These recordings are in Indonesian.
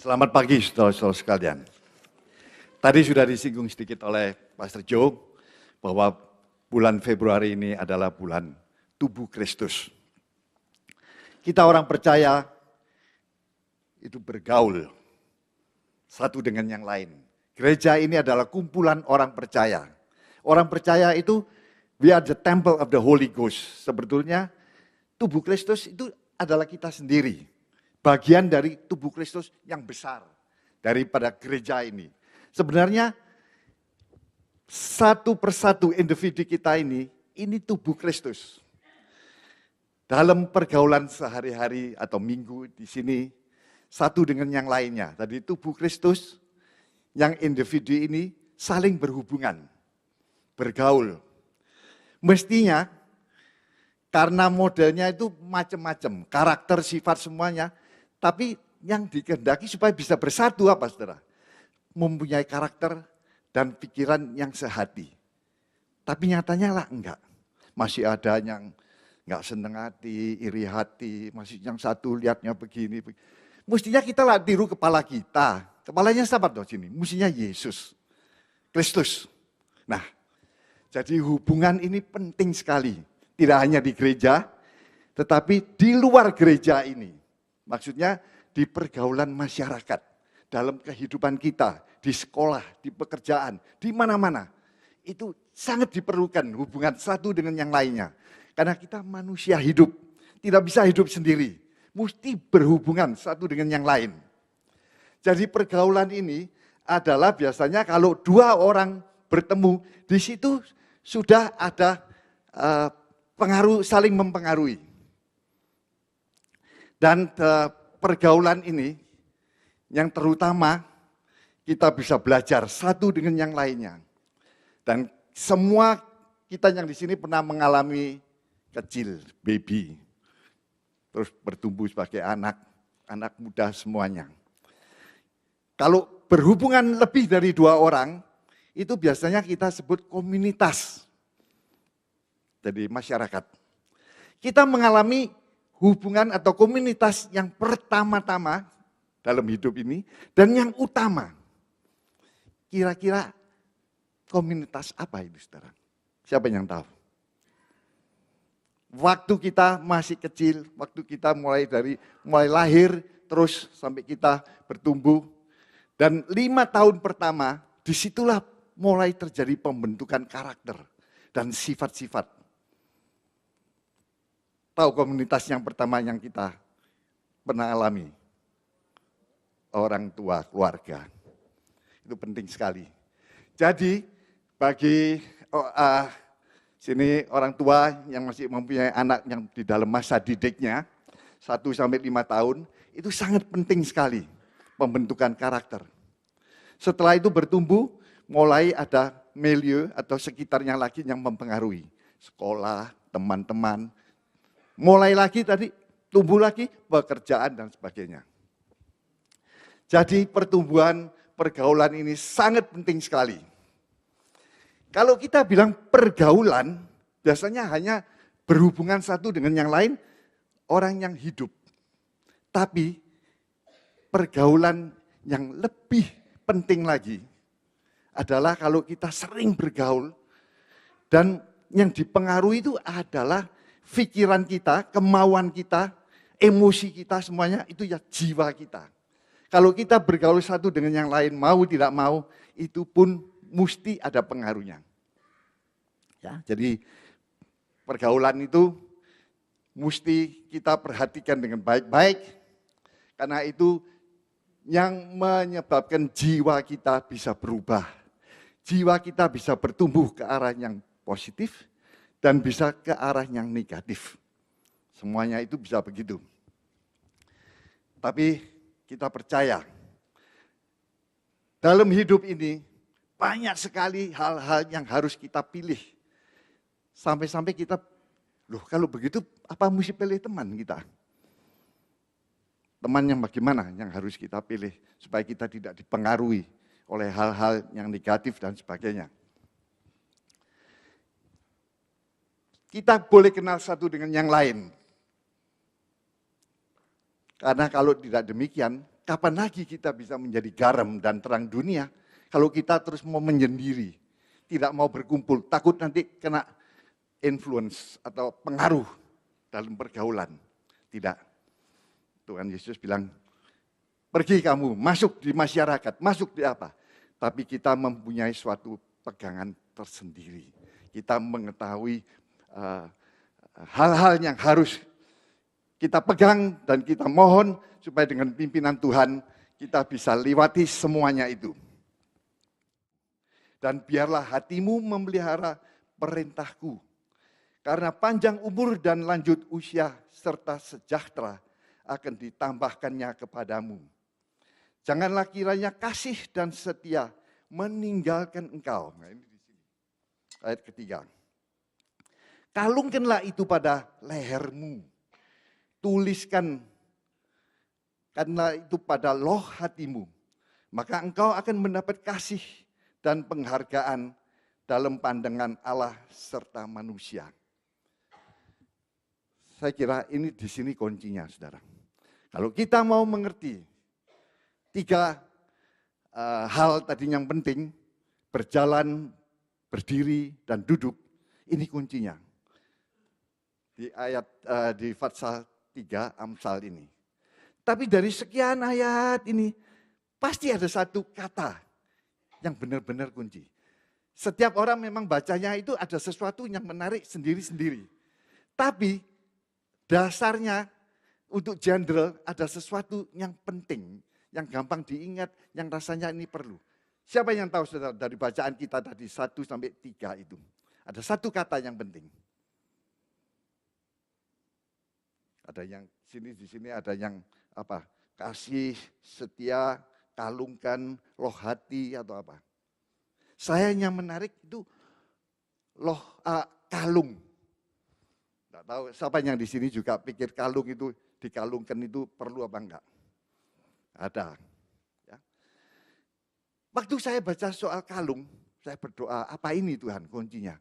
Selamat pagi saudara-saudara sekalian. Tadi sudah disinggung sedikit oleh Pastor Joe bahwa bulan Februari ini adalah bulan tubuh Kristus. Kita orang percaya itu bergaul satu dengan yang lain. Gereja ini adalah kumpulan orang percaya. Orang percaya itu we are the temple of the Holy Ghost. Sebetulnya tubuh Kristus itu adalah kita sendiri. Bagian dari tubuh Kristus yang besar daripada gereja ini. Sebenarnya satu persatu individu kita ini tubuh Kristus. Dalam pergaulan sehari-hari atau minggu di sini, satu dengan yang lainnya. Tadi tubuh Kristus yang individu ini saling berhubungan, bergaul. Mestinya karena modelnya itu macam-macam, karakter, sifat semuanya. Tapi yang dikehendaki supaya bisa bersatu apa saudara? Mempunyai karakter dan pikiran yang sehati. Tapi nyatanya lah enggak. Masih ada yang enggak seneng hati, iri hati, masih yang satu lihatnya begini. Mestinya kita lah tiru kepala kita. Kepalanya siapa tuh sini? Mestinya Yesus, Kristus. Nah, jadi hubungan ini penting sekali. Tidak hanya di gereja, tetapi di luar gereja ini. Maksudnya di pergaulan masyarakat, dalam kehidupan kita, di sekolah, di pekerjaan, di mana-mana. Itu sangat diperlukan hubungan satu dengan yang lainnya. Karena kita manusia hidup, tidak bisa hidup sendiri. Mesti berhubungan satu dengan yang lain. Jadi pergaulan ini adalah biasanya kalau dua orang bertemu, di situ sudah ada pengaruh, saling mempengaruhi. Dan pergaulan ini yang terutama kita bisa belajar satu dengan yang lainnya. Dan semua kita yang di sini pernah mengalami kecil, baby. Terus bertumbuh sebagai anak muda semuanya. Kalau berhubungan lebih dari dua orang, itu biasanya kita sebut komunitas. Jadi masyarakat. Kita mengalami hubungan atau komunitas yang pertama-tama dalam hidup ini dan yang utama. Kira-kira komunitas apa itu saudara? Siapa yang tahu? Waktu kita masih kecil, waktu kita mulai lahir terus sampai kita bertumbuh. Dan 5 tahun pertama disitulah mulai terjadi pembentukan karakter dan sifat-sifat. Tahu komunitas yang pertama yang kita pernah alami? Orang tua, keluarga. Itu penting sekali. Jadi bagi sini orang tua yang masih mempunyai anak yang di dalam masa didiknya, 1-5 tahun, itu sangat penting sekali pembentukan karakter. Setelah itu bertumbuh, mulai ada milieu atau sekitarnya lagi yang mempengaruhi. Sekolah, teman-teman, mulai lagi tadi, tumbuh lagi, pekerjaan dan sebagainya. Jadi pertumbuhan pergaulan ini sangat penting sekali. Kalau kita bilang pergaulan, biasanya hanya berhubungan satu dengan yang lain, orang yang hidup. Tapi pergaulan yang lebih penting lagi adalah kalau kita sering bergaul dan yang dipengaruhi itu adalah pikiran kita, kemauan kita, emosi kita semuanya itu ya jiwa kita. Kalau kita bergaul satu dengan yang lain, mau tidak mau, itu pun mesti ada pengaruhnya. Ya, jadi pergaulan itu mesti kita perhatikan dengan baik-baik, karena itu yang menyebabkan jiwa kita bisa berubah. Jiwa kita bisa bertumbuh ke arah yang positif, dan bisa ke arah yang negatif. Semuanya itu bisa begitu. Tapi kita percaya, dalam hidup ini banyak sekali hal-hal yang harus kita pilih. Sampai-sampai kita, loh kalau begitu apa mesti pilih teman kita? Teman yang bagaimana yang harus kita pilih supaya kita tidak dipengaruhi oleh hal-hal yang negatif dan sebagainya. Kita boleh kenal satu dengan yang lain. Karena kalau tidak demikian, kapan lagi kita bisa menjadi garam dan terang dunia kalau kita terus mau menyendiri, tidak mau berkumpul, takut nanti kena influence atau pengaruh dalam pergaulan. Tidak. Tuhan Yesus bilang, pergi kamu, masuk di masyarakat, masuk di apa. Tapi kita mempunyai suatu pegangan tersendiri. Kita mengetahui hal-hal yang harus kita pegang dan kita mohon supaya dengan pimpinan Tuhan kita bisa lewati semuanya itu. Dan biarlah hatimu memelihara perintahku. Karena panjang umur dan lanjut usia serta sejahtera akan ditambahkannya kepadamu. Janganlah kiranya kasih dan setia meninggalkan engkau. Nah, ini di sini. Ayat ketiga. Kalungkanlah itu pada lehermu. Tuliskan karena itu pada loh hatimu. Maka engkau akan mendapat kasih dan penghargaan dalam pandangan Allah serta manusia. Saya kira ini di sini kuncinya, saudara. Kalau kita mau mengerti tiga hal tadi yang penting, berjalan, berdiri, dan duduk, ini kuncinya. Di ayat di Fatsal 3 Amsal ini. Tapi dari sekian ayat ini, pasti ada satu kata yang benar-benar kunci. Setiap orang memang bacanya itu ada sesuatu yang menarik sendiri-sendiri. Tapi dasarnya untuk general ada sesuatu yang penting, yang gampang diingat, yang rasanya ini perlu. Siapa yang tahu saudara dari bacaan kita tadi 1 sampai 3 itu? Ada satu kata yang penting. Ada yang di sini ada yang apa? Kasih, setia, kalungkan, loh hati atau apa. Saya yang menarik itu kalung. Tidak tahu siapa yang di sini juga pikir kalung itu dikalungkan itu perlu apa enggak? Ada. Ya. Waktu saya baca soal kalung, saya berdoa, apa ini Tuhan kuncinya?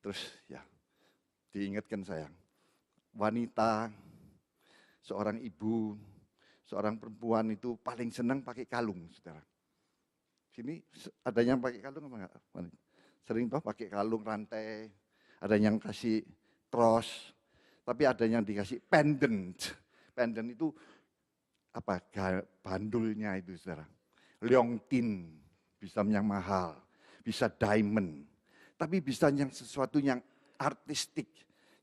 Terus ya diingatkan saya, wanita, seorang ibu, seorang perempuan itu paling senang pakai kalung, saudara. Sini ada yang pakai kalung apa enggak? Sering toh pakai kalung rantai, ada yang kasih cross, tapi ada yang dikasih pendant. Pendant itu apa? Bandulnya itu, saudara. Liontin, bisa yang mahal, bisa diamond, tapi bisa yang sesuatu yang artistik,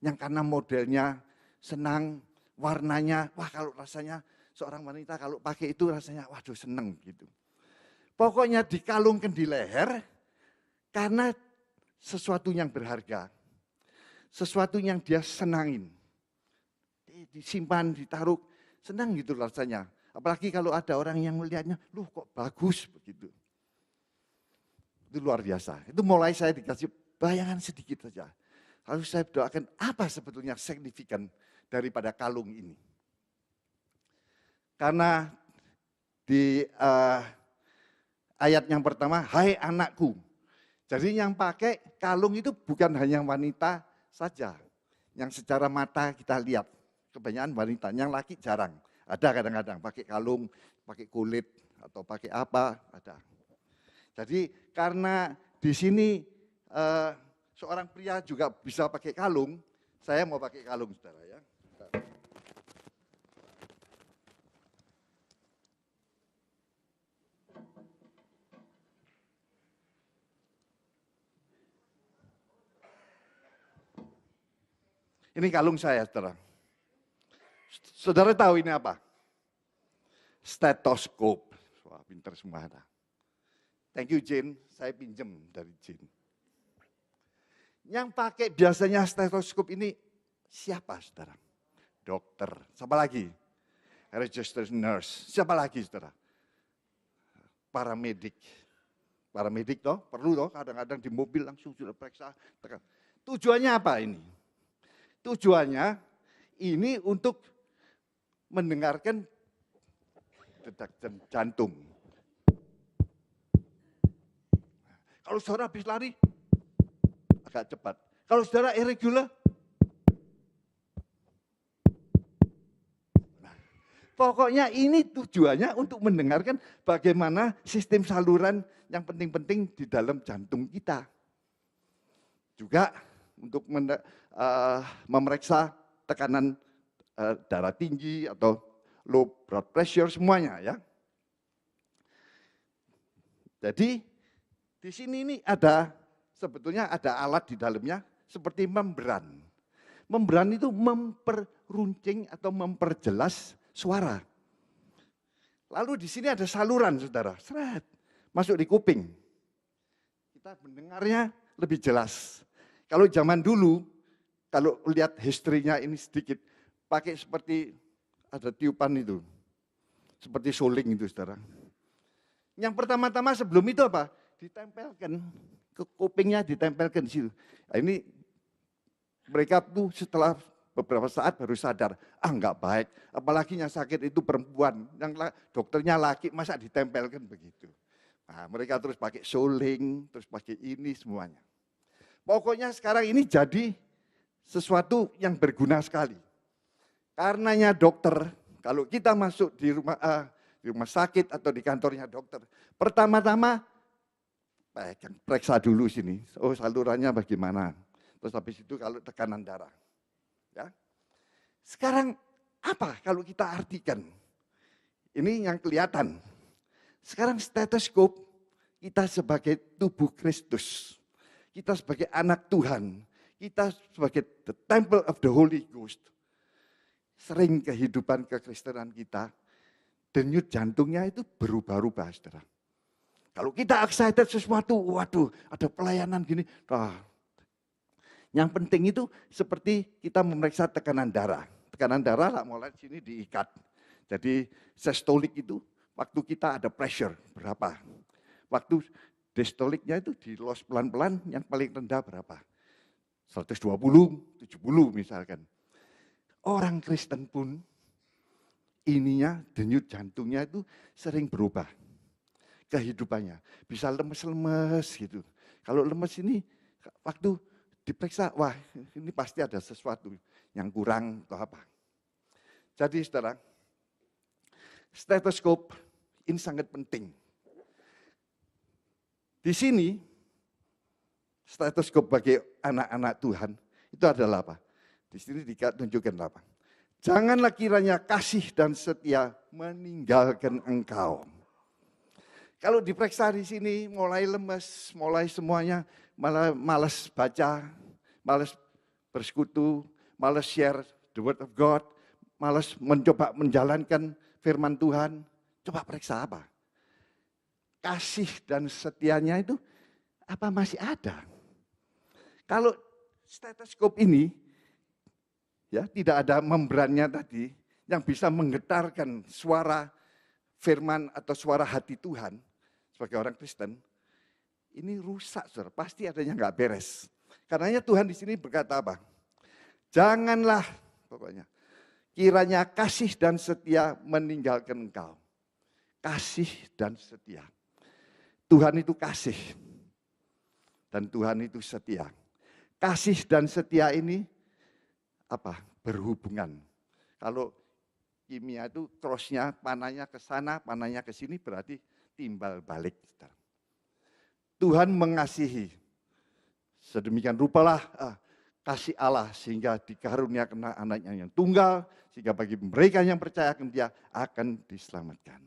yang karena modelnya senang, warnanya, wah kalau rasanya seorang wanita kalau pakai itu rasanya waduh seneng gitu. Pokoknya dikalungkan di leher karena sesuatu yang berharga. Sesuatu yang dia senangin. Disimpan, ditaruh, senang gitu rasanya. Apalagi kalau ada orang yang melihatnya, loh kok bagus begitu. Itu luar biasa. Itu mulai saya dikasih bayangan sedikit saja. Lalu saya doakan apa sebetulnya signifikan daripada kalung ini. Karena di ayat yang pertama, hai anakku. Jadi yang pakai kalung itu bukan hanya wanita saja. Yang secara mata kita lihat, kebanyakan wanita, yang laki jarang. Ada kadang-kadang pakai kalung, pakai kulit, atau pakai apa, ada. Jadi karena di sini seorang pria juga bisa pakai kalung, saya mau pakai kalung, saudara ya. Ini kalung saya, saudara. Saudara tahu ini apa? Stetoskop. Wah, pinter semua ada. Thank you, Jin. Saya pinjem dari Jin. Yang pakai biasanya stetoskop ini siapa, saudara? Dokter. Siapa lagi? Registered nurse. Siapa lagi, saudara? Paramedik. Paramedik toh, perlu toh, kadang-kadang di mobil langsung sudah periksa. Tekan. Tujuannya apa ini? Tujuannya ini untuk mendengarkan detak jantung. Kalau saudara habis lari, agak cepat. Kalau saudara irregular, nah, Pokoknya ini tujuannya untuk mendengarkan bagaimana sistem saluran yang penting-penting di dalam jantung kita. Juga untuk memeriksa tekanan darah tinggi atau low blood pressure semuanya ya. Jadi di sini ini sebetulnya ada alat di dalamnya seperti membran. Membran itu memperuncing atau memperjelas suara. Lalu di sini ada saluran, saudara, seret, masuk di kuping. Kita mendengarnya lebih jelas. Kalau zaman dulu, kalau lihat historinya ini sedikit, pakai seperti ada tiupan itu, seperti suling itu, saudara. Yang pertama-tama sebelum itu apa? Ditempelkan ke kupingnya, ditempelkan di situ. Nah, ini mereka tuh setelah beberapa saat baru sadar, enggak baik. Apalagi yang sakit itu perempuan, yang dokternya laki, masa ditempelkan begitu. Nah, mereka terus pakai suling, terus pakai ini semuanya. Pokoknya sekarang ini jadi sesuatu yang berguna sekali. Karenanya dokter, kalau kita masuk di rumah sakit atau di kantornya dokter, pertama-tama periksa dulu sini, oh salurannya bagaimana. Terus habis itu kalau tekanan darah. Ya. Sekarang apa kalau kita artikan? Ini yang kelihatan. Sekarang stetoskop kita sebagai tubuh Kristus. Kita sebagai anak Tuhan. Kita sebagai the temple of the Holy Ghost. Sering kehidupan kekristenan kita, denyut jantungnya itu berubah-ubah, saudara. Kalau kita excited sesuatu, waduh ada pelayanan gini, yang penting itu seperti kita memeriksa tekanan darah. Tekanan darah lah mulai sini diikat. Jadi sistolik itu waktu kita ada pressure berapa. Waktu distoliknya itu di los pelan-pelan yang paling rendah berapa. 120, 70 misalkan. Orang Kristen pun ininya denyut jantungnya itu sering berubah. Kehidupannya bisa lemes-lemes gitu. Kalau lemes ini waktu diperiksa, wah ini pasti ada sesuatu yang kurang atau apa. Jadi saudara, stetoskop ini sangat penting. Di sini, stetoskop bagi anak-anak Tuhan itu adalah apa? Di sini ditunjukkan apa? Janganlah kiranya kasih dan setia meninggalkan engkau. Kalau diperiksa di sini mulai lemes, mulai semuanya malah malas baca, malas bersekutu, malas share the word of God, malas mencoba menjalankan firman Tuhan. Coba periksa apa? Kasih dan setianya itu apa masih ada? Kalau stetoskop ini ya tidak ada membrannya tadi yang bisa menggetarkan suara firman atau suara hati Tuhan sebagai orang Kristen, ini rusak, saudara. Pasti ada yang nggak beres. Karenanya Tuhan di sini berkata apa? Janganlah, pokoknya, kiranya kasih dan setia meninggalkan engkau. Kasih dan setia. Tuhan itu kasih. Dan Tuhan itu setia. Kasih dan setia ini apa? Berhubungan. Kalau kimia itu cross-nya, panahnya ke sana, panahnya ke sini, berarti timbal balik. Tuhan mengasihi. Sedemikian rupalah kasih Allah sehingga dikaruniakan anaknya yang tunggal, sehingga bagi mereka yang percaya akan Dia akan diselamatkan.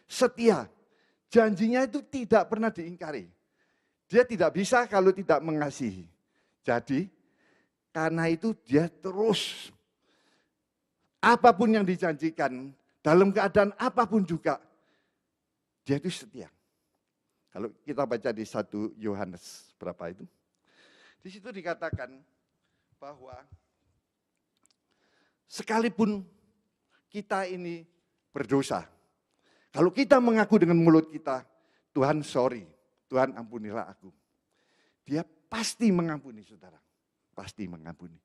Setia, janjinya itu tidak pernah diingkari. Dia tidak bisa kalau tidak mengasihi. Jadi, karena itu dia terus, apapun yang dijanjikan, dalam keadaan apapun juga, dia itu setia. Kalau kita baca di 1 Yohanes berapa itu? Di situ dikatakan bahwa sekalipun kita ini berdosa, kalau kita mengaku dengan mulut kita, Tuhan sorry, Tuhan ampunilah aku. Dia pasti mengampuni, saudara. Pasti mengampuni.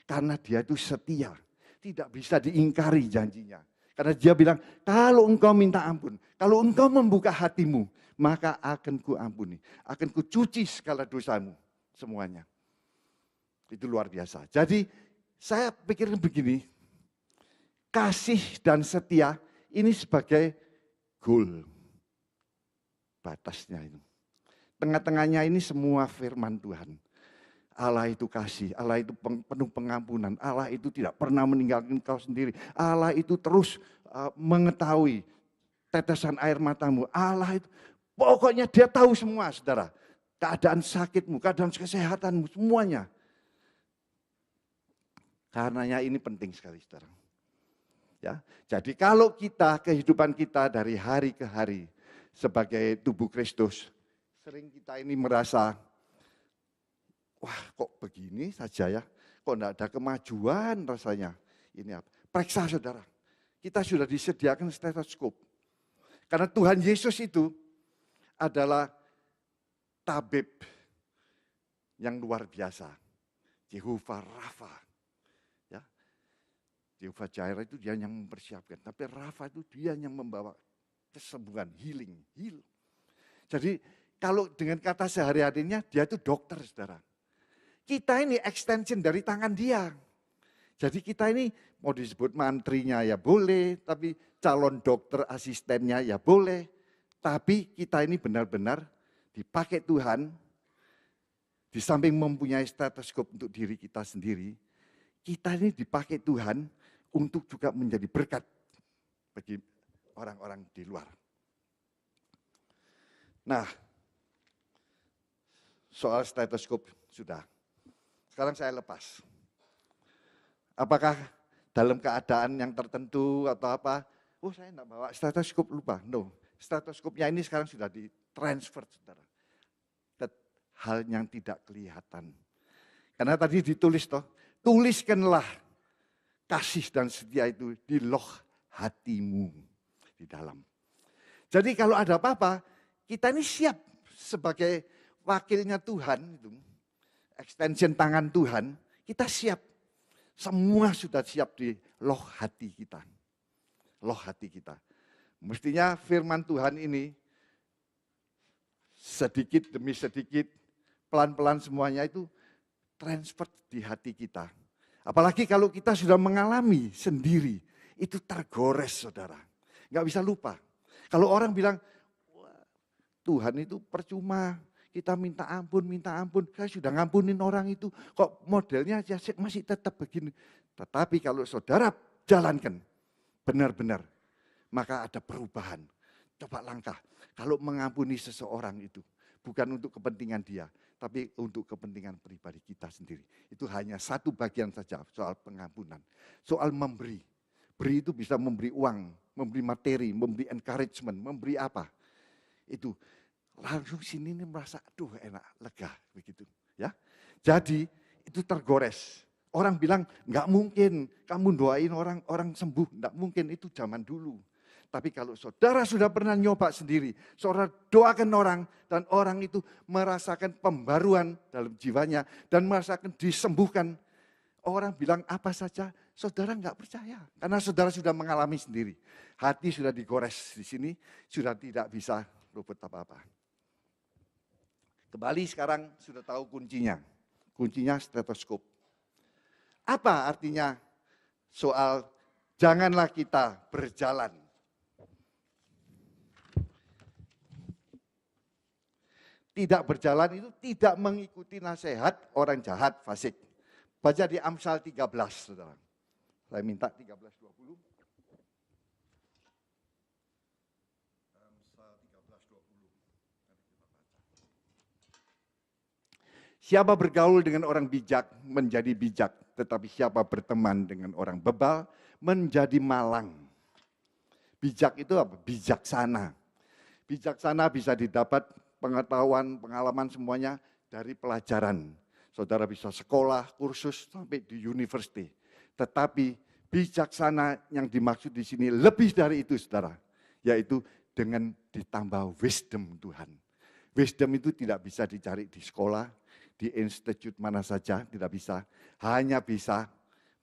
Karena dia itu setia, tidak bisa diingkari janjinya. Karena dia bilang, kalau engkau minta ampun, kalau engkau membuka hatimu, maka akan ku ampuni. Akan ku cuci segala dosamu, semuanya. Itu luar biasa. Jadi saya pikir begini, kasih dan setia ini sebagai goal. Batasnya itu. Tengah-tengahnya ini semua firman Tuhan. Allah itu kasih, Allah itu penuh pengampunan, Allah itu tidak pernah meninggalkan kau sendiri. Allah itu terus mengetahui tetesan air matamu. Allah itu, pokoknya dia tahu semua, saudara. Keadaan sakitmu, keadaan kesehatanmu, semuanya. Karenanya ini penting sekali, saudara. Ya, jadi kalau kita, kehidupan kita dari hari ke hari sebagai tubuh Kristus, sering kita ini merasa, wah kok begini saja ya, kok enggak ada kemajuan rasanya. Ini apa? Periksa saudara, kita sudah disediakan stetoskop. Karena Tuhan Yesus itu adalah tabib yang luar biasa. Jehovah Rafa. Ya. Jehovah Jireh itu dia yang mempersiapkan. Tapi Rafa itu dia yang membawa kesembuhan, healing. Jadi kalau dengan kata sehari-harinya dia itu dokter, saudara. Kita ini extension dari tangan dia. Jadi kita ini mau disebut mantrinya ya boleh, tapi calon dokter asistennya ya boleh. Tapi kita ini benar-benar dipakai Tuhan, di samping mempunyai stetoskop untuk diri kita sendiri, kita ini dipakai Tuhan untuk juga menjadi berkat bagi orang-orang di luar. Nah, soal stetoskop sudah. Sekarang saya lepas. Apakah dalam keadaan yang tertentu atau apa, oh saya enggak bawa stetoskop, lupa. No, stetoskopnya ini sekarang sudah ditransfer, saudara. Ke hal yang tidak kelihatan. Karena tadi ditulis toh, tuliskanlah kasih dan setia itu di loh hatimu di dalam. Jadi kalau ada apa-apa, kita ini siap sebagai wakilnya Tuhan, itu, extension tangan Tuhan, kita siap. Semua sudah siap di loh hati kita. Loh hati kita. Mestinya firman Tuhan ini sedikit demi sedikit, pelan-pelan semuanya itu transfer di hati kita. Apalagi kalau kita sudah mengalami sendiri, itu tergores, saudara. Nggak bisa lupa. Kalau orang bilang, Tuhan itu percuma, kita minta ampun. Saya sudah ngampunin orang itu, kok modelnya masih tetap begini. Tetapi kalau saudara jalankan benar-benar, maka ada perubahan. Coba langkah. Kalau mengampuni seseorang itu, bukan untuk kepentingan dia, tapi untuk kepentingan pribadi kita sendiri. Itu hanya satu bagian saja soal pengampunan. Soal memberi. Beri itu bisa memberi uang, memberi materi, memberi encouragement, memberi apa. Itu langsung sini nih merasa, aduh enak, lega begitu. Ya, jadi itu tergores. Orang bilang nggak mungkin kamu doain orang sembuh, nggak mungkin, itu zaman dulu. Tapi kalau saudara sudah pernah nyoba sendiri, saudara doakan orang dan orang itu merasakan pembaruan dalam jiwanya dan merasakan disembuhkan. Orang bilang apa saja, saudara nggak percaya karena saudara sudah mengalami sendiri. Hati sudah digores di sini, sudah tidak bisa luput apa-apa. Kembali sekarang sudah tahu kuncinya. Kuncinya stetoskop. Apa artinya soal janganlah kita berjalan. Tidak berjalan itu tidak mengikuti nasihat orang jahat, fasik. Baca di Amsal 13, saudara. Saya minta 13:20. Siapa bergaul dengan orang bijak menjadi bijak, tetapi siapa berteman dengan orang bebal menjadi malang. Bijak itu apa? Bijaksana. Bijaksana bisa didapat pengetahuan, pengalaman semuanya dari pelajaran. Saudara bisa sekolah, kursus sampai di university. Tetapi bijaksana yang dimaksud di sini lebih dari itu, saudara. Yaitu dengan ditambah wisdom Tuhan. Wisdom itu tidak bisa dicari di sekolah, di institut mana saja, tidak bisa. Hanya bisa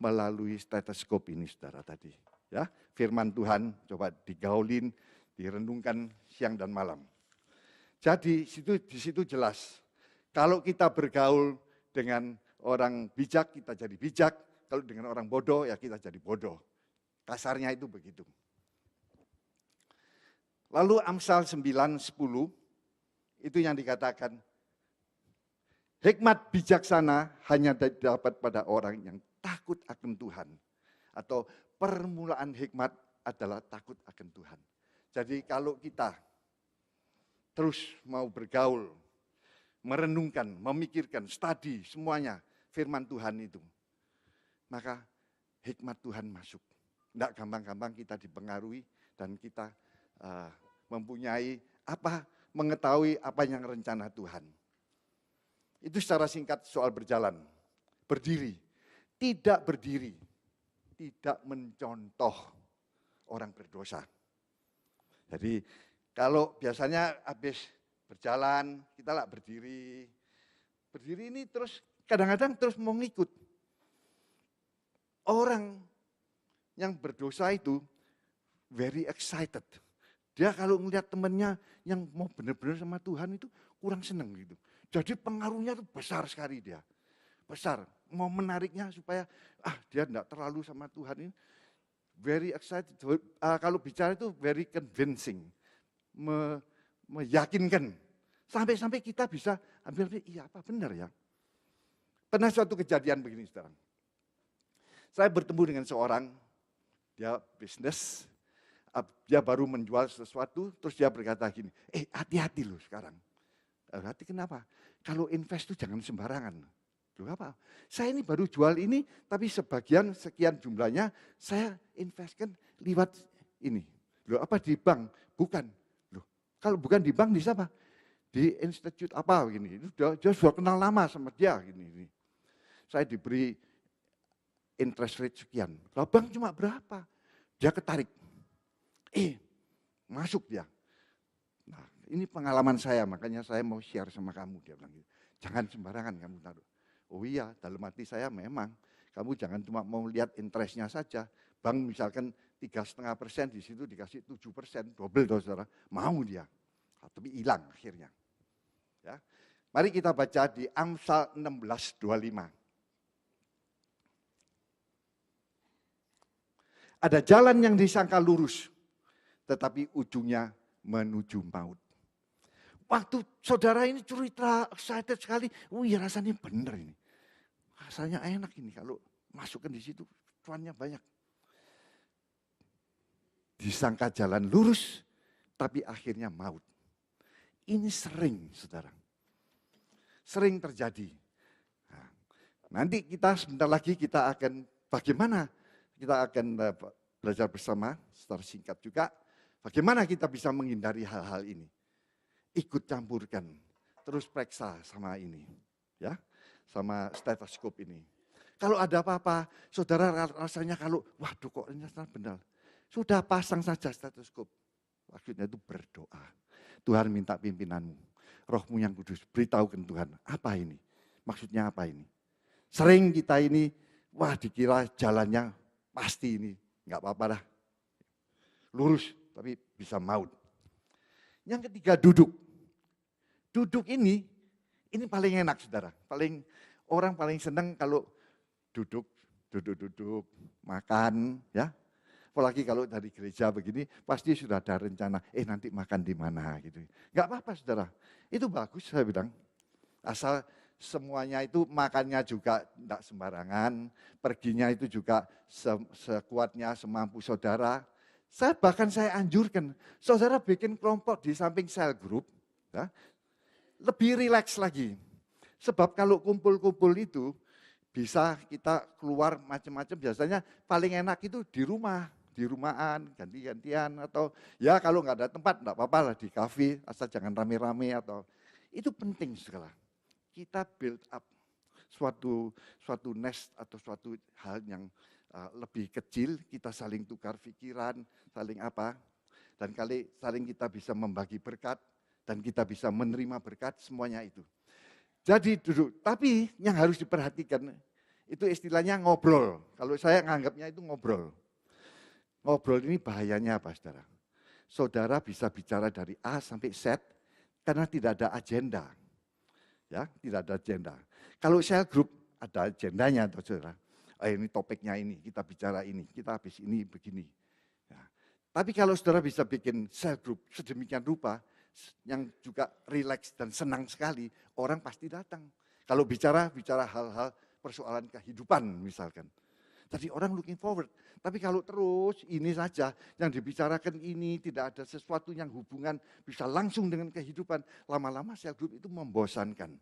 melalui stetoskop ini, saudara tadi. Ya, firman Tuhan coba digaulin, direnungkan siang dan malam. Jadi di situ jelas, kalau kita bergaul dengan orang bijak, kita jadi bijak. Kalau dengan orang bodoh, ya kita jadi bodoh. Kasarnya itu begitu. Lalu Amsal 9:10 itu yang dikatakan, hikmat bijaksana hanya dapat pada orang yang takut akan Tuhan. Atau permulaan hikmat adalah takut akan Tuhan. Jadi kalau kita terus mau bergaul, merenungkan, memikirkan, studi semuanya firman Tuhan itu, maka hikmat Tuhan masuk. Tidak gampang-gampang kita dipengaruhi dan kita mempunyai mengetahui apa yang rencana Tuhan. Itu secara singkat soal berjalan. Berdiri, tidak berdiri, tidak mencontoh orang berdosa. Jadi kalau biasanya habis berjalan, kita lah berdiri. Berdiri ini terus kadang-kadang terus mau ngikut. Orang yang berdosa itu very excited. Dia kalau melihat temannya yang mau benar-benar sama Tuhan itu kurang senang gitu. Jadi pengaruhnya itu besar sekali dia. Besar. Mau menariknya supaya dia tidak terlalu sama Tuhan ini. Very excited. Kalau bicara itu very convincing. Meyakinkan. Sampai-sampai kita bisa ambil, iya apa benar ya. Pernah suatu kejadian begini sekarang. Saya bertemu dengan seorang, dia bisnis, dia baru menjual sesuatu, terus dia berkata gini, hati-hati loh sekarang. Hati kenapa? Kalau invest itu jangan sembarangan. Loh apa? Saya ini baru jual ini, tapi sebagian sekian jumlahnya saya investkan lewat ini. Loh apa di bank? Bukan. Loh kalau bukan di bank di siapa? Di institut apa gini. Dia sudah kenal lama sama dia gini. Saya diberi interest rate sekian. Lah bank cuma berapa? Dia ketarik. Masuk dia. Nah, ini pengalaman saya, makanya saya mau share sama kamu. Dia bilang gitu. Jangan sembarangan kamu taruh. Oh iya, dalam hati saya memang. Kamu jangan cuma mau lihat interestnya saja. Bank misalkan 3,5%, di situ dikasih 7%, double dong saudara. Mau dia. Tapi hilang akhirnya. Ya. Mari kita baca di Amsal 16:25. Ada jalan yang disangka lurus, tetapi ujungnya menuju maut. Waktu saudara ini cerita excited sekali, iya rasanya benar ini. Rasanya enak ini kalau masukkan di situ, cuannya banyak. Disangka jalan lurus, tapi akhirnya maut. Ini sering, saudara. Sering terjadi. Nah, nanti kita sebentar lagi kita akan bagaimana kita akan belajar bersama secara singkat juga. Bagaimana kita bisa menghindari hal-hal ini. Ikut campurkan, terus periksa sama ini. Ya, sama stetoskop ini. Kalau ada apa-apa, saudara rasanya kalau, waduh kok ini benar. Sudah pasang saja stetoskop. Maksudnya itu berdoa. Tuhan minta pimpinanmu. Rohmu yang kudus, beritahukan Tuhan, apa ini? Maksudnya apa ini? Sering kita ini, dikira jalannya pasti ini, enggak apa-apa dah. Lurus, tapi bisa maut. Yang ketiga, duduk. Duduk ini paling enak, saudara. Orang paling senang kalau duduk, makan, ya. Apalagi kalau dari gereja begini, pasti sudah ada rencana, nanti makan di mana gitu. Enggak apa-apa, saudara. Itu bagus, saya bilang. Asal semuanya itu makannya juga tidak sembarangan, perginya itu juga sekuatnya, semampu saudara. Bahkan saya anjurkan, saudara bikin kelompok di samping cell group, ya, lebih rileks lagi. Sebab kalau kumpul-kumpul itu, bisa kita keluar macam-macam, biasanya paling enak itu di rumahan, ganti-gantian, atau ya kalau nggak ada tempat, nggak apa-apa lah di kafe, asal jangan rame-rame, atau itu penting sekali. Kita build up suatu nest atau suatu hal yang lebih kecil, kita saling tukar pikiran, saling apa, dan saling kita bisa membagi berkat, dan kita bisa menerima berkat, semuanya itu. Jadi duduk, tapi yang harus diperhatikan, itu istilahnya ngobrol. Kalau saya menganggapnya itu ngobrol. Ngobrol ini bahayanya apa, saudara? Saudara bisa bicara dari A sampai Z, karena tidak ada agenda. Ya, tidak ada agenda. Kalau cell group ada agendanya, saudara. ini topiknya ini, kita bicara ini, kita habis ini begini. Ya. Tapi kalau saudara bisa bikin cell group sedemikian rupa, yang juga rileks dan senang sekali, orang pasti datang. Kalau bicara hal-hal persoalan kehidupan misalkan. Jadi orang looking forward. Tapi kalau terus ini saja yang dibicarakan ini tidak ada sesuatu yang hubungan bisa langsung dengan kehidupan. Lama-lama cell group itu membosankan.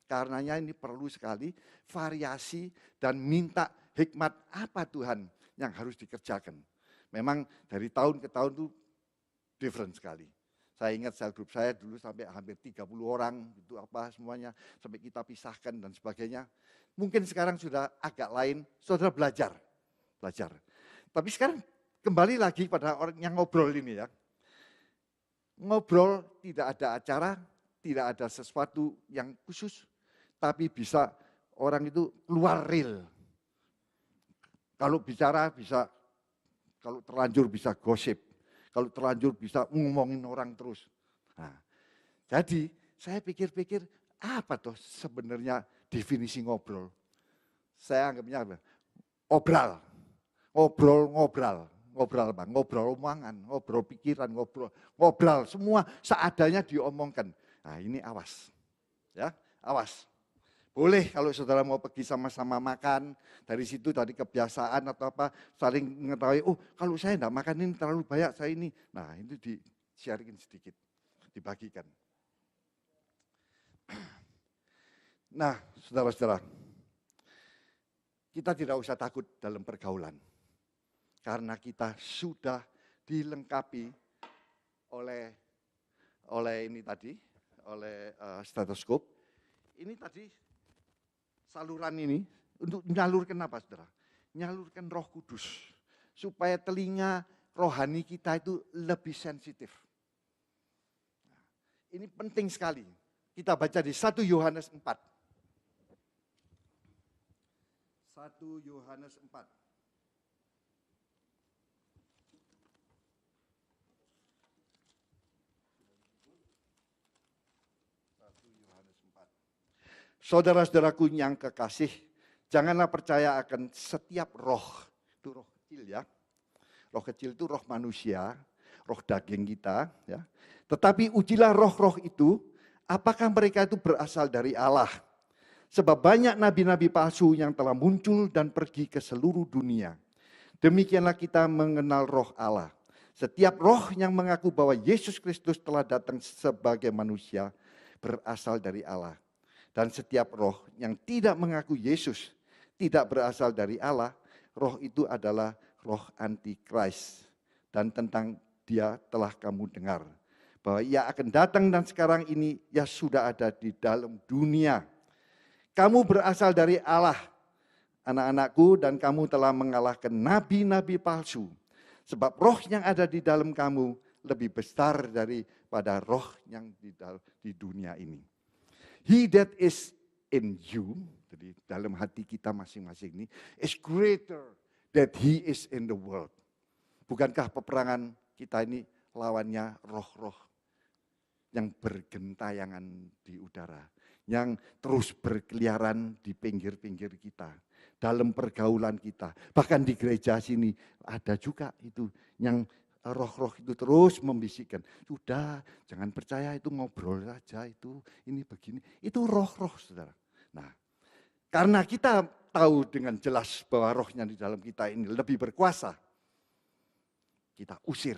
Karenanya ini perlu sekali variasi dan minta hikmat apa Tuhan yang harus dikerjakan. Memang dari tahun ke tahun itu different sekali. Saya ingat sel grup saya dulu sampai hampir 30 orang, itu apa semuanya, sampai kita pisahkan dan sebagainya. Mungkin sekarang sudah agak lain, saudara belajar. Tapi sekarang kembali lagi pada orang yang ngobrol ini ya. Ngobrol tidak ada acara, tidak ada sesuatu yang khusus, tapi bisa orang itu keluar real. Kalau bicara bisa, kalau terlanjur bisa gosip, kalau terlanjur bisa ngomongin orang terus. Nah, jadi saya pikir-pikir apa tuh sebenarnya definisi ngobrol? Saya anggapnya apa? Ngobrol bang, ngobrol omongan, ngobrol pikiran, ngobrol semua seadanya diomongkan. Nah ini awas, ya awas. Boleh kalau saudara mau pergi sama-sama makan, dari situ tadi kebiasaan atau apa, saling mengetahui, oh kalau saya enggak makan ini terlalu banyak, saya ini. Nah itu di-sharingin sedikit, dibagikan. Nah saudara-saudara, kita tidak usah takut dalam pergaulan. Karena kita sudah dilengkapi oleh ini tadi, oleh stetoskop. Ini tadi saluran ini untuk menyalurkan apa saudara? Menyalurkan Roh Kudus. Supaya telinga rohani kita itu lebih sensitif. Ini penting sekali. Kita baca di 1 Yohanes 4. 1 Yohanes 4. 1 Yohanes 4. Saudara-saudaraku yang kekasih, janganlah percaya akan setiap roh. Itu roh kecil ya. Roh kecil itu roh manusia, roh daging kita. Ya. Tetapi ujilah roh-roh itu, apakah mereka itu berasal dari Allah. Sebab banyak nabi-nabi palsu yang telah muncul dan pergi ke seluruh dunia. Demikianlah kita mengenal roh Allah. Setiap roh yang mengaku bahwa Yesus Kristus telah datang sebagai manusia berasal dari Allah. Dan setiap roh yang tidak mengaku Yesus tidak berasal dari Allah, roh itu adalah roh antikris. Dan tentang dia telah kamu dengar. Bahwa ia akan datang dan sekarang ini ia sudah ada di dalam dunia. Kamu berasal dari Allah, anak-anakku, dan kamu telah mengalahkan nabi-nabi palsu. Sebab roh yang ada di dalam kamu lebih besar daripada roh yang di dunia ini. He that is in you, jadi dalam hati kita masing-masing ini, is greater than he is in the world. Bukankah peperangan kita ini lawannya roh-roh yang bergentayangan di udara, yang terus berkeliaran di pinggir-pinggir kita, dalam pergaulan kita. Bahkan di gereja sini ada juga itu yang roh-roh itu terus membisikkan, sudah jangan percaya itu ngobrol saja, itu ini begini. Itu roh-roh saudara. Nah, karena kita tahu dengan jelas bahwa rohnya di dalam kita ini lebih berkuasa, kita usir.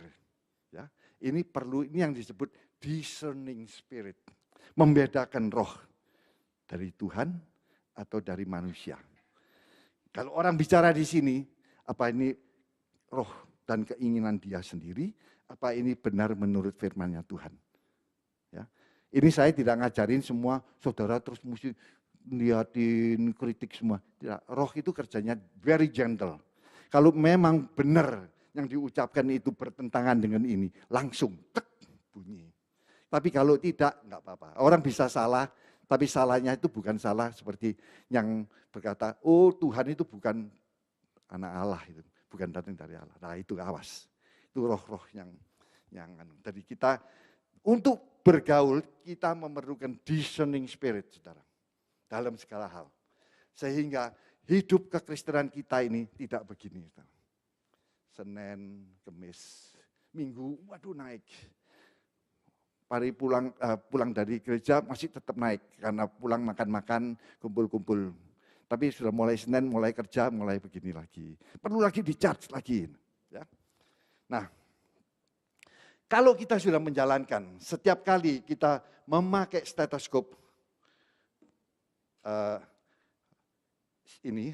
Ya, ini yang disebut discerning spirit. Membedakan roh dari Tuhan atau dari manusia. Kalau orang bicara di sini, apa ini roh dan keinginan dia sendiri, apa ini benar menurut firman-Nya Tuhan. Ya. Ini saya tidak ngajarin semua saudara terus mesti lihatin, kritik semua. Tidak. Roh itu kerjanya very gentle. Kalau memang benar yang diucapkan itu bertentangan dengan ini, langsung tek bunyi. Tapi kalau tidak, enggak apa-apa. Orang bisa salah, tapi salahnya itu bukan salah seperti yang berkata, oh Tuhan itu bukan anak Allah, itu bukan datang dari Allah. Nah itu awas, itu roh-roh yang jadi kita untuk bergaul, kita memerlukan discerning spirit, saudara. Dalam segala hal. Sehingga hidup kekristenan kita ini tidak begini. Senin, Kamis, Minggu, waduh naik. Pari pulang dari gereja masih tetap naik karena pulang makan-makan, kumpul-kumpul. Tapi sudah mulai Senin, mulai kerja, mulai begini lagi. Perlu lagi di-charge lagi. Ya. Nah, kalau kita sudah menjalankan, setiap kali kita memakai stetoskop,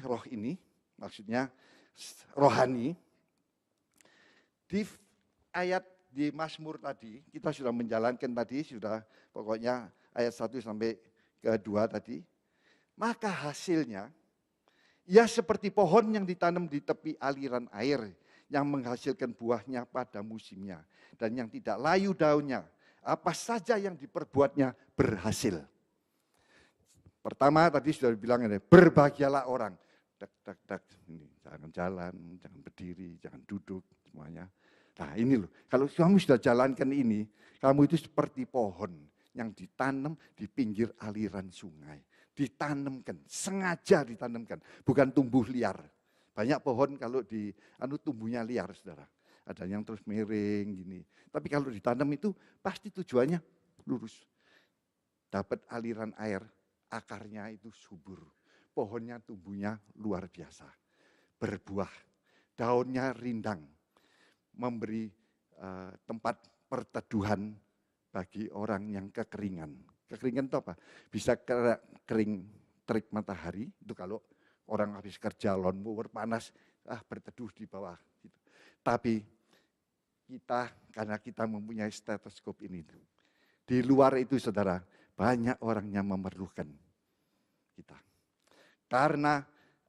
roh ini, maksudnya rohani, di ayat di Mazmur tadi, kita sudah menjalankan tadi, sudah pokoknya ayat 1 sampai ke 2 tadi. Maka hasilnya, ya seperti pohon yang ditanam di tepi aliran air, yang menghasilkan buahnya pada musimnya. Dan yang tidak layu daunnya, apa saja yang diperbuatnya berhasil. Pertama tadi sudah dibilang, berbahagialah orang. Ini, jangan jalan, jangan berdiri, jangan duduk, semuanya. Nah ini loh, kalau kamu sudah jalankan ini, kamu itu seperti pohon yang ditanam di pinggir aliran sungai. Ditanamkan, sengaja ditanamkan, bukan tumbuh liar. Banyak pohon kalau tumbuhnya liar, saudara. Ada yang terus miring gini. Tapi kalau ditanam itu pasti tujuannya lurus. Dapat aliran air, akarnya itu subur. Pohonnya tumbuhnya luar biasa. Berbuah, daunnya rindang. Memberi tempat perteduhan bagi orang yang kekeringan. Kekeringan itu apa? Bisa kering terik matahari, itu kalau orang habis kerja lawn mower panas, berteduh di bawah. Gitu. Tapi kita, karena kita mempunyai stetoskop ini, di luar itu saudara, banyak orang yang memerlukan kita. Karena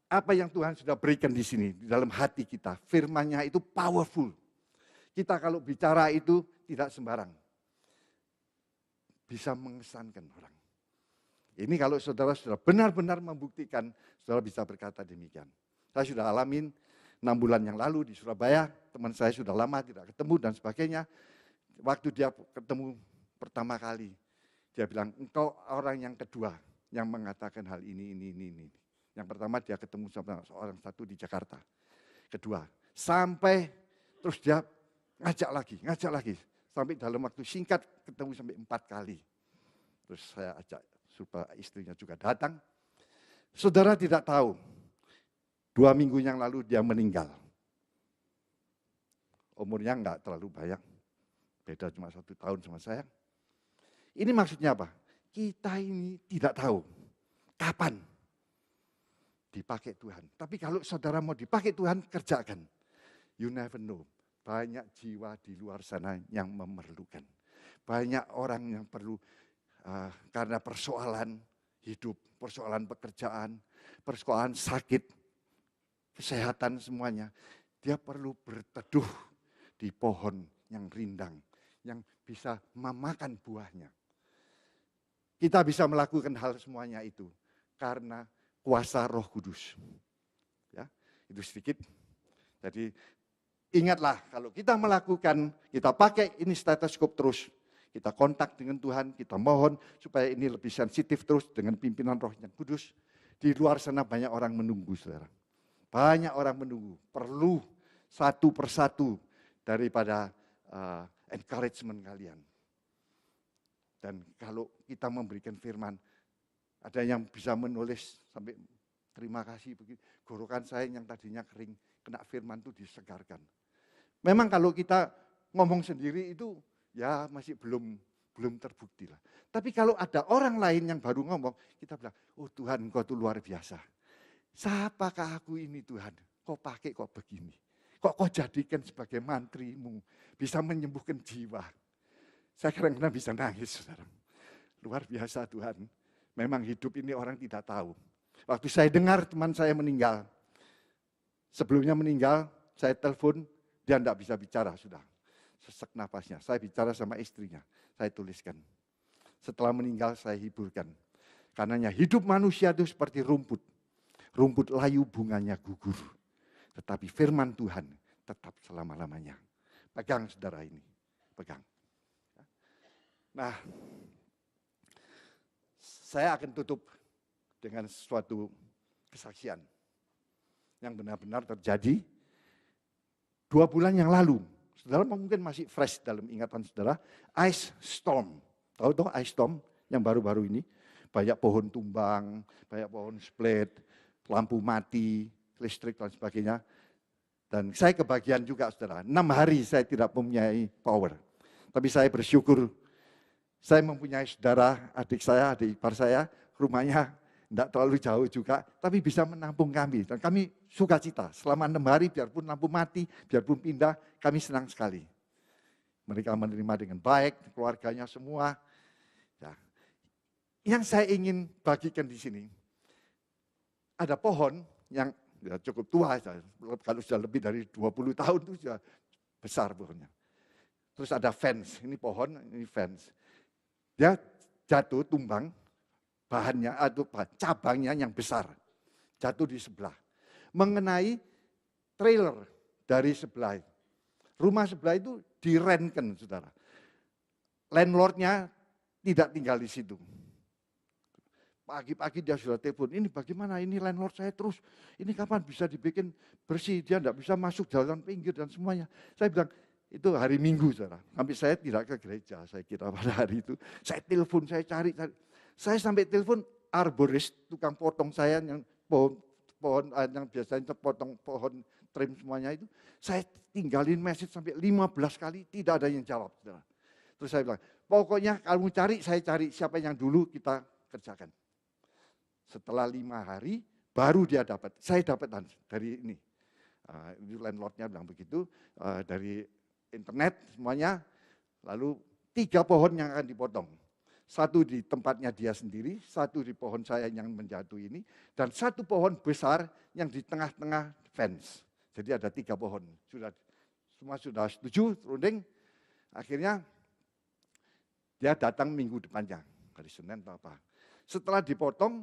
apa yang Tuhan sudah berikan di sini, di dalam hati kita, firman-Nya itu powerful. Kita kalau bicara itu tidak sembarang. Bisa mengesankan orang. Ini kalau saudara sudah benar-benar membuktikan, saudara bisa berkata demikian. Saya sudah alamin 6 bulan yang lalu di Surabaya, teman saya sudah lama tidak ketemu dan sebagainya. Waktu dia ketemu pertama kali, dia bilang, engkau orang yang kedua yang mengatakan hal ini. Yang pertama dia ketemu sama seorang satu di Jakarta. Kedua, sampai terus dia ngajak lagi. Sampai dalam waktu singkat ketemu sampai 4 kali. Terus saya ajak supaya istrinya juga datang. Saudara tidak tahu, 2 minggu yang lalu dia meninggal. Umurnya enggak terlalu banyak, beda cuma 1 tahun sama saya. Ini maksudnya apa? Kita ini tidak tahu kapan dipakai Tuhan. Tapi kalau saudara mau dipakai Tuhan, kerjakan. You never know. Banyak jiwa di luar sana yang memerlukan. Banyak orang yang perlu karena persoalan hidup, persoalan pekerjaan, persoalan sakit, kesehatan semuanya. Dia perlu berteduh di pohon yang rindang, yang bisa memakan buahnya. Kita bisa melakukan hal semuanya itu karena kuasa Roh Kudus. Ya, itu sedikit. Jadi ingatlah, kalau kita melakukan, kita pakai ini stetoskop terus, kita kontak dengan Tuhan, kita mohon supaya ini lebih sensitif terus dengan pimpinan Roh yang Kudus. Di luar sana banyak orang menunggu, saudara. Banyak orang menunggu, perlu satu persatu daripada encouragement kalian. Dan kalau kita memberikan firman, ada yang bisa menulis sampai terima kasih, gorokan saya yang tadinya kering, kena firman itu disegarkan. Memang kalau kita ngomong sendiri itu ya masih belum terbukti lah. Tapi kalau ada orang lain yang baru ngomong, kita bilang, oh Tuhan Engkau itu luar biasa. Siapakah aku ini Tuhan? Kau pakai kok begini? Kok kau jadikan sebagai mantrimu, bisa menyembuhkan jiwa. Saya kadang-kadang bisa nangis, saudara. Luar biasa Tuhan. Memang hidup ini orang tidak tahu. Waktu saya dengar teman saya meninggal, sebelumnya meninggal, saya telepon, dia tidak bisa bicara sudah. Sesak nafasnya. Saya bicara sama istrinya, saya tuliskan. Setelah meninggal saya hiburkan. Karenanya hidup manusia itu seperti rumput. Rumput layu bunganya gugur. Tetapi firman Tuhan tetap selama-lamanya. Pegang saudara ini, pegang. Nah, saya akan tutup dengan suatu kesaksian. yang benar-benar terjadi 2 bulan yang lalu. Saudara mungkin masih fresh dalam ingatan saudara, ice storm. Tahu toh ice storm yang baru-baru ini? Banyak pohon tumbang, banyak pohon split, lampu mati, listrik dan sebagainya. Dan saya kebagian juga saudara, 6 hari saya tidak mempunyai power. Tapi saya bersyukur, saya mempunyai saudara, adik ipar saya, rumahnya tidak terlalu jauh juga, tapi bisa menampung kami. Dan kami sukacita, selama 6 hari biarpun lampu mati, biarpun pindah, kami senang sekali. Mereka menerima dengan baik, keluarganya semua. Ya. Yang saya ingin bagikan di sini, ada pohon yang ya cukup tua, kalau sudah lebih dari 20 tahun itu sudah besar pohonnya. Terus ada fence, ini pohon, ini fence. Dia jatuh, tumbang, bahannya atau cabangnya yang besar, jatuh di sebelah. Mengenai trailer dari sebelah. Rumah sebelah itu direntkan, saudara. Landlordnya tidak tinggal di situ. Pagi-pagi dia sudah telepon, ini bagaimana, ini landlord saya terus, ini kapan bisa dibikin bersih, dia tidak bisa masuk jalan pinggir dan semuanya. Saya bilang, itu hari Minggu, saudara. Sampai saya tidak ke gereja, saya kira pada hari itu. Saya telepon, saya cari. Saya sampai telepon arborist, tukang potong saya yang pohon yang biasanya potong pohon trim semuanya itu. Saya tinggalin message sampai 15 kali, tidak ada yang jawab, saudara. Terus saya bilang, pokoknya kamu cari, saya cari siapa yang dulu kita kerjakan. Setelah 5 hari, baru dia dapat. Saya dapat dari ini. Landlordnya bilang begitu, dari internet semuanya. Lalu 3 pohon yang akan dipotong. 1 di tempatnya dia sendiri, 1 di pohon saya yang menjatuh ini, dan 1 pohon besar yang di tengah-tengah fence. Jadi ada 3 pohon. Semua sudah setuju, runding. Akhirnya dia datang minggu depannya, hari Senin atau apa. Setelah dipotong,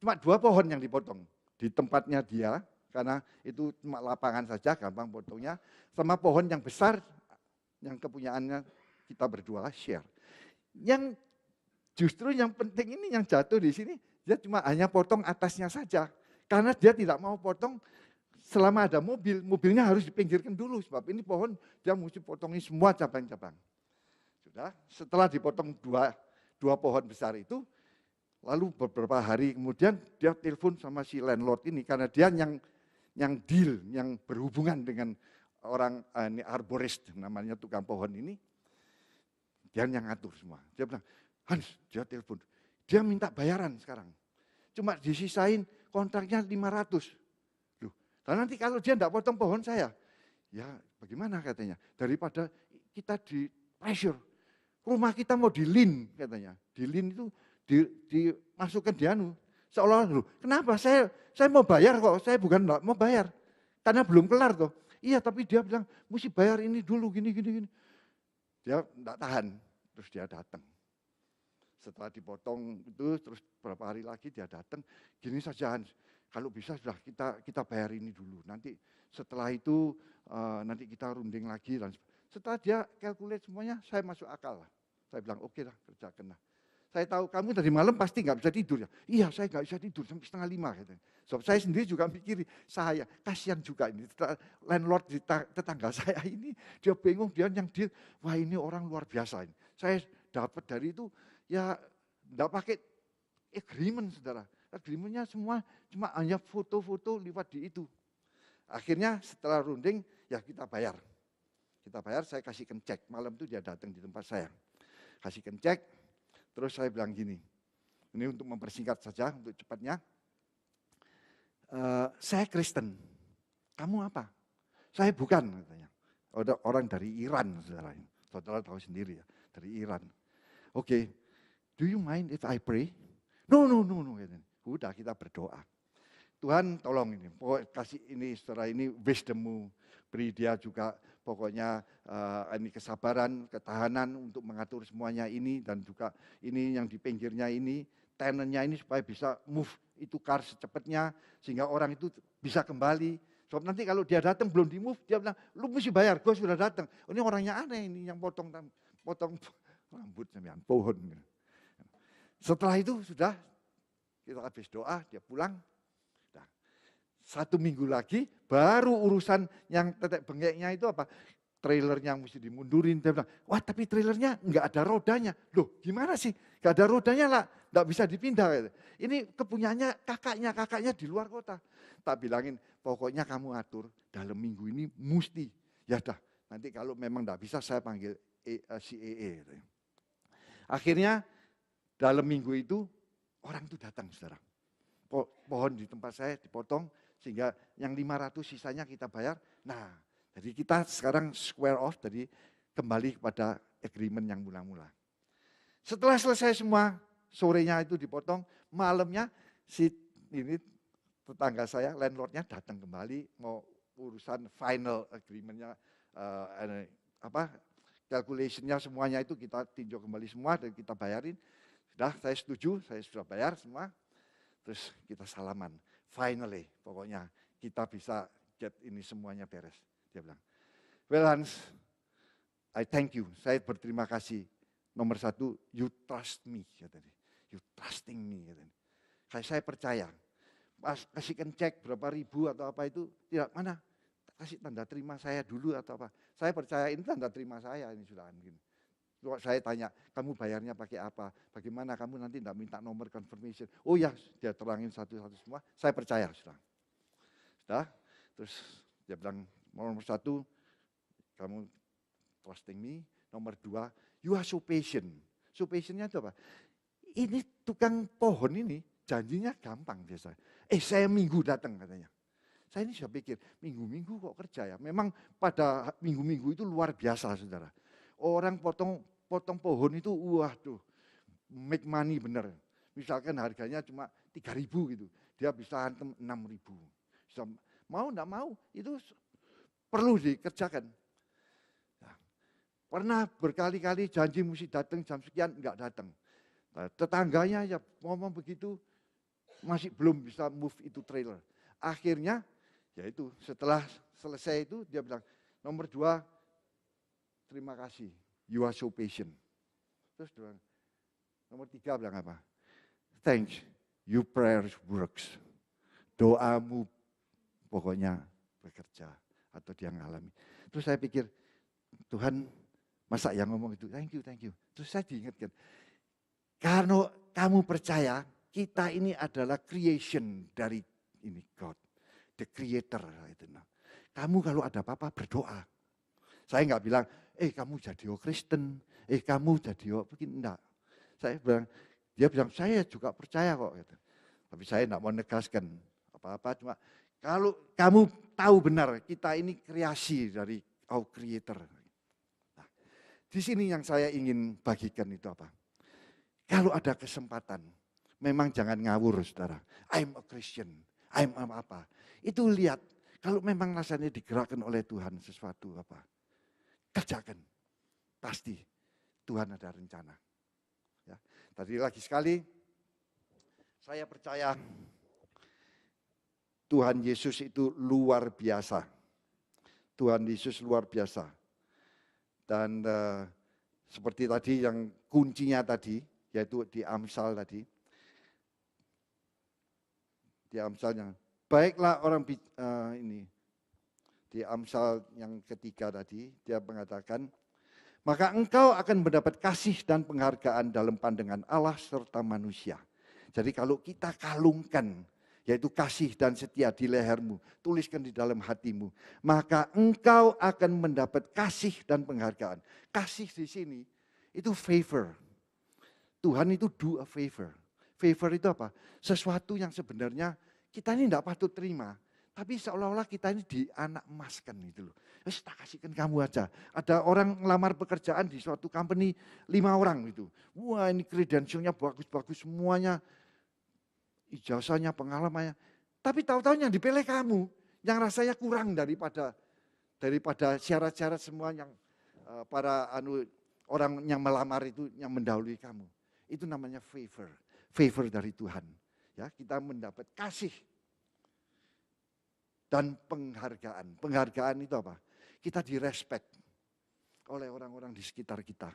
cuma 2 pohon yang dipotong di tempatnya dia, karena itu cuma lapangan saja, gampang potongnya. Sama pohon yang besar, yang kepunyaannya kita berdua share. Yang justru yang penting ini yang jatuh di sini, dia cuma hanya potong atasnya saja. Karena dia tidak mau potong selama ada mobil, mobilnya harus dipinggirkan dulu. Sebab ini pohon, dia mesti potongin semua cabang-cabang. Sudah, setelah dipotong 2 pohon besar itu, lalu beberapa hari kemudian dia telepon sama si landlord ini karena dia yang deal, yang berhubungan dengan orang ini arborist namanya tukang pohon ini. Dia yang ngatur semua. Dia bilang, Hans, dia telepon. Dia minta bayaran sekarang. Cuma disisain kontraknya 500. Loh, dan nanti kalau dia enggak potong pohon saya, ya bagaimana katanya? Daripada kita di pressure, rumah kita mau dilin katanya. Dilin itu dimasukkan di anu. Seolah-olah, loh, kenapa saya mau bayar kok, saya bukan enggak mau bayar. Karena belum kelar toh. Iya, tapi dia bilang, mesti bayar ini dulu, gini. Dia enggak tahan, terus dia datang. Setelah dipotong itu, terus beberapa hari lagi dia datang, gini saja Hans, kalau bisa sudah kita bayar ini dulu. Nanti setelah itu, nanti kita runding lagi. Dan setelah dia calculate semuanya, saya masuk akal lah. Saya bilang, oke lah, kerjakan lah. Saya tahu kamu tadi malam pasti nggak bisa tidur ya. Iya, saya nggak bisa tidur sampai 4:30 katanya. So, saya sendiri juga mikir, saya kasihan juga ini landlord di tetangga saya ini, dia bingung, dia yang deal. Wah, ini orang luar biasa ini. Saya dapat dari itu ya nggak pakai agreement, saudara. Agreementnya semua cuma hanya foto-foto lewat di itu. Akhirnya setelah runding ya kita bayar. Kita bayar, saya kasihkan cek. Malam itu dia datang di tempat saya. Kasihkan cek. Terus saya bilang gini, ini untuk mempersingkat saja, untuk cepatnya. Saya Kristen, kamu apa? Saya bukan, katanya. Ada orang dari Iran, saudara. Saudara tahu sendiri ya, dari Iran. Oke, do you mind if I pray? No. Katanya. Udah kita berdoa. Tuhan tolong ini, kasih ini saudara ini wisdommu, beri dia juga pokoknya ini kesabaran, ketahanan untuk mengatur semuanya ini dan juga ini yang di pinggirnya ini, tenannya ini supaya bisa move itu car secepatnya sehingga orang itu bisa kembali. Sebab nanti kalau dia datang belum di move, dia bilang, lu mesti bayar, gue sudah datang. Oh, ini orangnya aneh ini yang potong rambut sampean pohon. Setelah itu sudah kita habis doa, dia pulang. 1 minggu lagi baru urusan yang tetek bengeknya itu apa? Trailernya mesti dimundurin. Dia bilang, wah tapi trailernya nggak ada rodanya. Loh gimana sih? Nggak ada rodanya lah, nggak bisa dipindah. Ini kepunyaannya kakaknya di luar kota. Tak bilangin, pokoknya kamu atur dalam minggu ini mesti. Ya dah, nanti kalau memang nggak bisa saya panggil CAA. Akhirnya dalam minggu itu orang itu datang, saudara. Pohon di tempat saya dipotong sehingga yang 500 sisanya kita bayar. Nah, jadi kita sekarang square off, jadi kembali kepada agreement yang mula-mula. Setelah selesai semua, sorenya itu dipotong, malamnya si ini tetangga saya, landlordnya datang kembali mau urusan final agreementnya, calculationnya semuanya itu kita tinjau kembali semua dan kita bayarin. Sudah, saya setuju, saya sudah bayar semua. Terus kita salaman, finally pokoknya kita bisa get ini semuanya beres. Dia bilang, well Hans, I thank you, saya berterima kasih. Nomor 1, you trust me, katanya. You trusting me, katanya. Saya percaya, pas kasihkan cek berapa ribu atau apa itu, tidak mana, kasih tanda terima saya dulu atau apa. Saya percaya ini tanda terima saya, ini sudah gini. Saya tanya, kamu bayarnya pakai apa? Bagaimana kamu nanti tidak minta nomor confirmation? Oh ya, dia terangin satu-satu semua. Saya percaya, sudah. Terus dia bilang, nomor 1, kamu trusting me. Nomor 2, you are so patient. So patientnya itu apa? Ini tukang pohon ini janjinya gampang biasa. Saya minggu datang katanya. Saya ini sudah pikir, minggu-minggu kok kerja ya. Memang pada minggu-minggu itu luar biasa, saudara. Orang potong pohon itu, waduh, make money bener. Misalkan harganya cuma 3.000 gitu, dia bisa hantem 6.000. Mau enggak mau, itu perlu dikerjakan. Nah, pernah berkali-kali janji mesti datang jam sekian, enggak datang. Nah, tetangganya ya ngomong begitu, masih belum bisa move itu trailer. Akhirnya, yaitu setelah selesai itu dia bilang, nomor 2, terima kasih. You are so patient. Terus bilang, nomor 3 bilang apa? Thanks, your prayers works. Doamu pokoknya bekerja atau dia ngalami. Terus saya pikir, Tuhan masa yang ngomong itu, thank you. Terus saya diingatkan, karena kamu percaya, kita ini adalah creation dari ini God, the creator. Kamu kalau ada apa-apa berdoa. Saya enggak bilang, kamu jadi Kristen, kamu jadi begini, enggak. Dia bilang, saya juga percaya kok. Gitu. Tapi saya enggak mau negaskan apa-apa, cuma kalau kamu tahu benar, kita ini kreasi dari our creator. Nah, di sini yang saya ingin bagikan itu apa? Kalau ada kesempatan, memang jangan ngawur, saudara. I'm a Christian, I'm apa. Itu lihat, kalau memang rasanya digerakkan oleh Tuhan sesuatu apa. Kerjakan, pasti Tuhan ada rencana. Ya. Tadi lagi sekali, saya percaya Tuhan Yesus itu luar biasa. Tuhan Yesus luar biasa. Dan seperti tadi yang kuncinya tadi, yaitu di Amsal tadi. Di Amsalnya, baiklah orang ini. Di Amsal yang ketiga tadi, dia mengatakan, maka engkau akan mendapat kasih dan penghargaan dalam pandangan Allah serta manusia. Jadi kalau kita kalungkan, yaitu kasih dan setia di lehermu, tuliskan di dalam hatimu, maka engkau akan mendapat kasih dan penghargaan. Kasih di sini, itu favor. Tuhan itu do a favor. Favor itu apa? Sesuatu yang sebenarnya kita ini tidak patut terima. Tapi seolah-olah kita ini dianak emaskan gitu loh. Terus tak kasihkan kamu aja. Ada orang ngelamar pekerjaan di suatu company 5 orang gitu. Wah ini credentialnya bagus-bagus semuanya. Ijazahnya, pengalamannya. Tapi tahu-tahu yang dipilih kamu. Yang rasanya kurang daripada syarat-syarat semua yang para orang yang melamar itu yang mendahului kamu. Itu namanya favor. Favor dari Tuhan. Ya, kita mendapat kasih dan penghargaan. Penghargaan itu apa? Kita direspek oleh orang-orang di sekitar kita.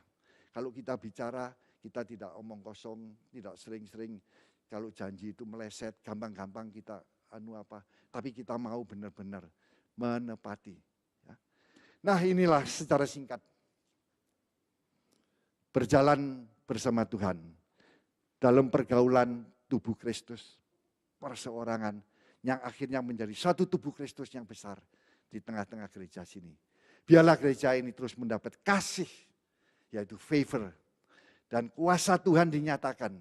Kalau kita bicara, kita tidak omong kosong, tidak sering-sering kalau janji itu meleset, gampang-gampang kita tapi kita mau benar-benar menepati. Ya. Nah inilah secara singkat berjalan bersama Tuhan dalam pergaulan tubuh Kristus, perseorangan yang akhirnya menjadi satu tubuh Kristus yang besar di tengah-tengah gereja sini. Biarlah gereja ini terus mendapat kasih, yaitu favor, dan kuasa Tuhan dinyatakan.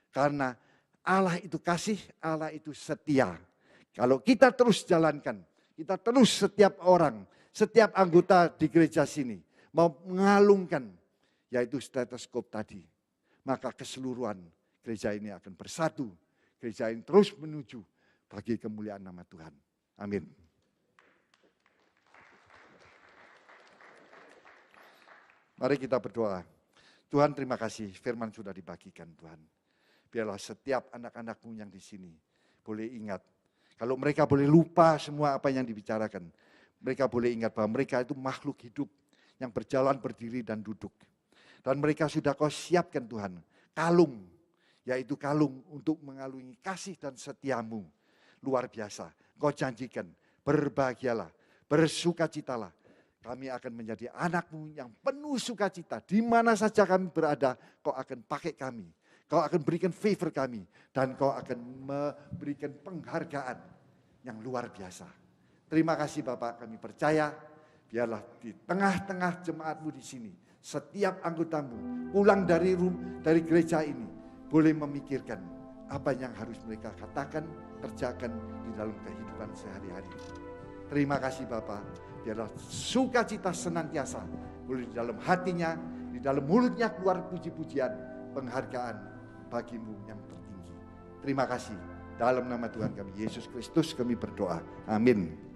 Karena Allah itu kasih, Allah itu setia. Kalau kita terus jalankan, kita terus setiap orang, setiap anggota di gereja sini mau mengalungkan, yaitu stetoskop tadi, maka keseluruhan gereja ini akan bersatu. Gereja ini terus menuju bagi kemuliaan nama Tuhan. Amin. Mari kita berdoa. Tuhan terima kasih firman sudah dibagikan Tuhan. Biarlah setiap anak-anak-Mu yang di sini boleh ingat. Kalau mereka boleh lupa semua apa yang dibicarakan. Mereka boleh ingat bahwa mereka itu makhluk hidup yang berjalan, berdiri dan duduk. Dan mereka sudah Kau siapkan Tuhan. Kalung, yaitu kalung untuk mengalungi kasih dan setia-Mu. Luar biasa. Kau janjikan, berbahagialah, bersukacitalah. Kami akan menjadi anak-Mu yang penuh sukacita. Di mana saja kami berada, Kau akan pakai kami. Kau akan berikan favor kami. Dan Kau akan memberikan penghargaan yang luar biasa. Terima kasih Bapak, kami percaya. Biarlah di tengah-tengah jemaat-Mu di sini, setiap anggotamu pulang dari gereja ini, boleh memikirkan apa yang harus mereka katakan, kerjakan di dalam kehidupan sehari-hari. Terima kasih Bapak, biarlah sukacita senantiasa boleh di dalam hatinya, di dalam mulutnya keluar puji-pujian, penghargaan bagi-Mu yang tertinggi. Terima kasih, dalam nama Tuhan kami Yesus Kristus kami berdoa. Amin.